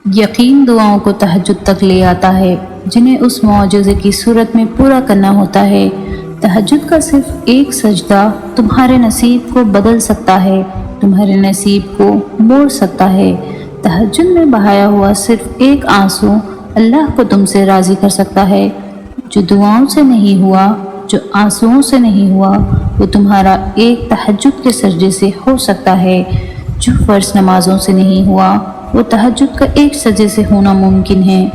یقین دعاؤں کو تہجد تک لے آتا ہے جنہیں اس معجزے کی صورت میں پورا کرنا ہوتا ہے۔ تہجد کا صرف ایک سجدہ تمہارے نصیب کو بدل سکتا ہے، تمہارے نصیب کو موڑ سکتا ہے۔ تہجد میں بہایا ہوا صرف ایک آنسو اللہ کو تم سے راضی کر سکتا ہے۔ جو دعاؤں سے نہیں ہوا، جو آنسوؤں سے نہیں ہوا، وہ تمہارا ایک تہجد کے سجدے سے ہو سکتا ہے۔ جو فرض نمازوں سے نہیں ہوا، وہ تہجد کا ایک سجدے سے ہونا ممکن ہے۔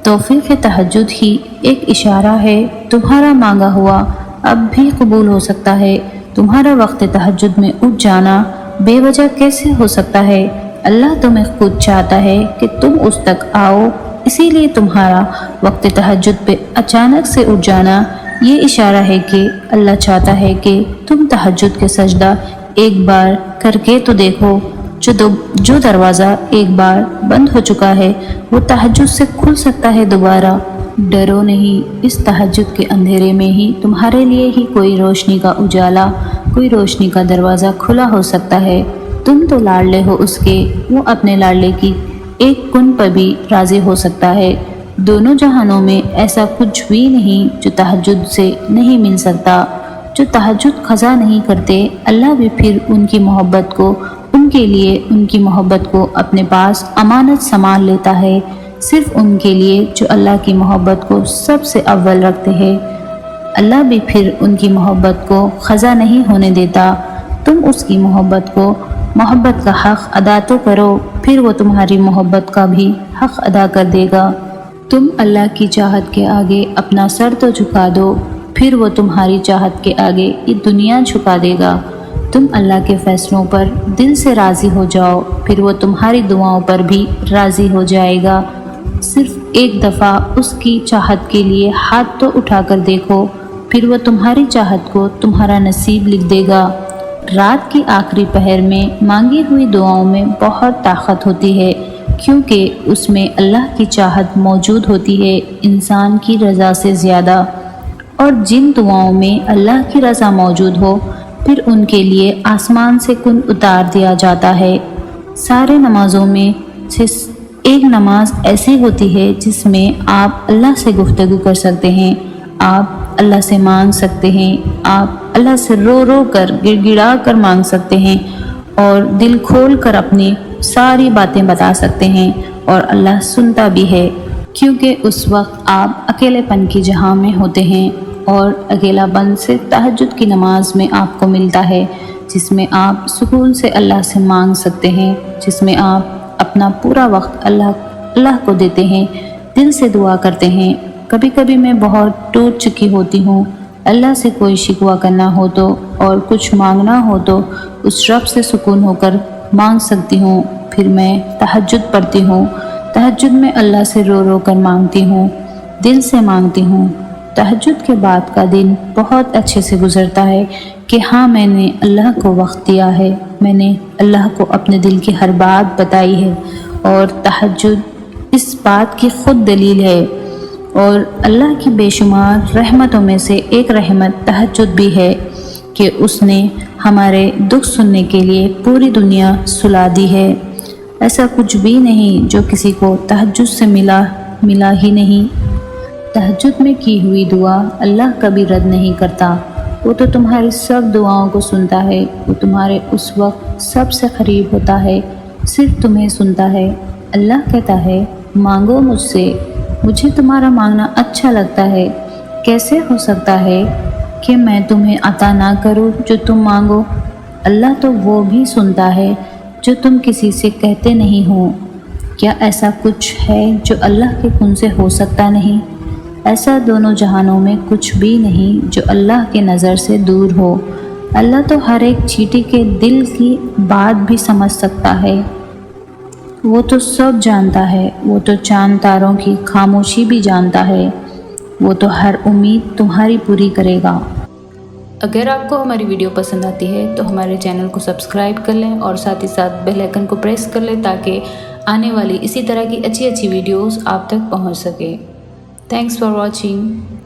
توفیق تہجد ہی ایک اشارہ ہے، تمہارا مانگا ہوا اب بھی قبول ہو سکتا ہے۔ تمہارا وقت تہجد میں اٹھ جانا بے وجہ کیسے ہو سکتا ہے؟ اللہ تمہیں خود چاہتا ہے کہ تم اس تک آؤ، اسی لیے تمہارا وقت تہجد پہ اچانک سے اٹھ جانا یہ اشارہ ہے کہ اللہ چاہتا ہے کہ تم تہجد کے سجدہ ایک بار کر کے تو دیکھو۔ جو دروازہ ایک بار بند ہو چکا ہے وہ تہجد سے کھل سکتا ہے دوبارہ۔ ڈرو نہیں، اس تہجد کے اندھیرے میں ہی تمہارے لیے ہی کوئی روشنی کا اجالا، کوئی روشنی کا دروازہ کھلا ہو سکتا ہے۔ تم تو لاڈلے ہو اس کے، وہ اپنے لاڈلے کی ایک کن پر بھی راضی ہو سکتا ہے۔ دونوں جہانوں میں ایسا کچھ بھی نہیں جو تہجد سے نہیں مل سکتا۔ جو تہجد قضا نہیں کرتے، اللہ بھی پھر ان کی محبت کو اپنے پاس امانت سنبھال لیتا ہے، صرف ان کے لیے جو اللہ کی محبت کو سب سے اول رکھتے ہیں۔ اللہ بھی پھر ان کی محبت کو قضا نہیں ہونے دیتا۔ تم اس کی محبت کا حق ادا تو کرو، پھر وہ تمہاری محبت کا بھی حق ادا کر دے گا۔ تم اللہ کی چاہت کے آگے اپنا سر تو جھکا دو، پھر وہ تمہاری چاہت کے آگے یہ دنیا جھکا دے گا۔ تم اللہ کے فیصلوں پر دل سے راضی ہو جاؤ، پھر وہ تمہاری دعاؤں پر بھی راضی ہو جائے گا۔ صرف ایک دفعہ اس کی چاہت کے لیے ہاتھ تو اٹھا کر دیکھو، پھر وہ تمہاری چاہت کو تمہارا نصیب لکھ دے گا۔ رات کی آخری پہر میں مانگی ہوئی دعاؤں میں بہت طاقت ہوتی ہے، کیونکہ اس میں اللہ کی چاہت موجود ہوتی ہے انسان کی رضا سے زیادہ، اور جن دعاؤں میں اللہ کی رضا موجود ہو پھر ان کے لیے آسمان سے کن اتار دیا جاتا ہے۔ سارے نمازوں میں سے ایک نماز ایسی ہوتی ہے جس میں آپ اللہ سے گفتگو کر سکتے ہیں، آپ اللہ سے مانگ سکتے ہیں، آپ اللہ سے رو رو کر گڑ گڑا کر مانگ سکتے ہیں اور دل کھول کر اپنی ساری باتیں بتا سکتے ہیں، اور اللہ سنتا بھی ہے، کیونکہ اس وقت آپ اکیلے پن کی جہاں میں ہوتے ہیں، اور اکیلا پن صرف تہجد کی نماز میں آپ کو ملتا ہے، جس میں آپ سکون سے اللہ سے مانگ سکتے ہیں، جس میں آپ اپنا پورا وقت اللہ کو دیتے ہیں، دل سے دعا کرتے ہیں۔ کبھی کبھی میں بہت ٹوٹ چکی ہوتی ہوں، اللہ سے کوئی شکوہ کرنا ہو تو اور کچھ مانگنا ہو تو اس رب سے سکون ہو کر مانگ سکتی ہوں۔ پھر میں تہجد پڑھتی ہوں، تہجد میں اللہ سے رو رو کر مانگتی ہوں، دل سے مانگتی ہوں۔ تہجد کے بعد کا دن بہت اچھے سے گزرتا ہے کہ ہاں میں نے اللہ کو وقت دیا ہے، میں نے اللہ کو اپنے دل کی ہر بات بتائی ہے، اور تہجد اس بات کی خود دلیل ہے۔ اور اللہ کی بے شمار رحمتوں میں سے ایک رحمت تہجد بھی ہے کہ اس نے ہمارے دکھ سننے کے لیے پوری دنیا سلا دی ہے۔ ایسا کچھ بھی نہیں جو کسی کو تہجد سے ملا ہی نہیں۔ تہجد میں کی ہوئی دعا اللہ کبھی رد نہیں کرتا، وہ تو تمہاری سب دعاؤں کو سنتا ہے، وہ تمہارے اس وقت سب سے قریب ہوتا ہے، صرف تمہیں سنتا ہے۔ اللہ کہتا ہے، مانگو مجھ سے، مجھے تمہارا مانگنا اچھا لگتا ہے۔ کیسے ہو سکتا ہے کہ میں تمہیں عطا نہ کروں جو تم مانگو؟ اللہ تو وہ بھی سنتا ہے جو تم کسی سے کہتے نہیں ہو۔ کیا ایسا کچھ ہے جو اللہ کے کن سے ہو سکتا نہیں؟ ایسا دونوں جہانوں میں کچھ بھی نہیں جو اللہ کے نظر سے دور ہو۔ اللہ تو ہر ایک چیٹی کے دل کی بات بھی سمجھ سکتا ہے، وہ تو سب جانتا ہے، وہ تو چاند تاروں کی خاموشی بھی جانتا ہے، وہ تو ہر امید تمہاری پوری کرے گا۔ اگر آپ کو ہماری ویڈیو پسند آتی ہے تو ہمارے چینل کو سبسکرائب کر لیں اور ساتھ ہی ساتھ بیل آئیکن کو پریس کر لیں تاکہ آنے والی اسی طرح کی اچھی ویڈیوز آپ تک پہنچ سکے۔ Thanks for watching.